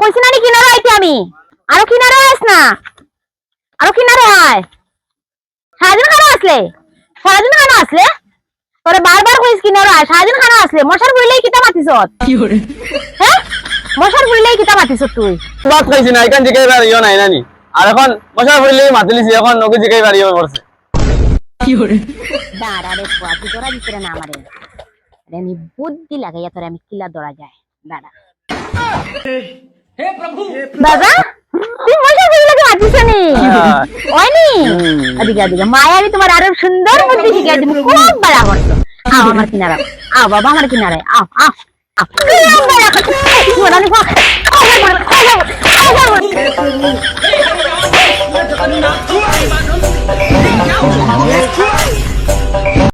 কইছি না কিনারে আইতে আমি আরো কিনারে আস না আরো কিনারে আয় সারাদিন খানা আসলে সারাদিন খানা আসলে তোরে বারবার কইস কিনারে আয় সারাদিন খানা আসলে মশার বুইলেই কিতা মাতিছ কি করে হ্যাঁ মশার বুইলেই কিতা মাতিছ তুই বাত কইছি না এখান থেকে বাড়িও নাই নানি আর এখন মশার বুইলেই মাতিলিছি এখন নকে জিগাই বাড়িও পড়ছে কি করে দাঁড়া রে ফুয়া তুই তোরা ভিতরে না আমারে আমি বুদ্ধি লাগাইয়া তোরে আমি কিলা দরা যায় দাঁড়া হে প্রভু দাদা তুই মশার বুইলেকে মাতিছ নি ওইনি আদিকে আদিকে মায়াবী তোমার আরো সুন্দর বুদ্ধি শিখাই তুমি খুব ভালো করছো আও আমার কিনারে আও বাবা আমার কিনারে আও আও আও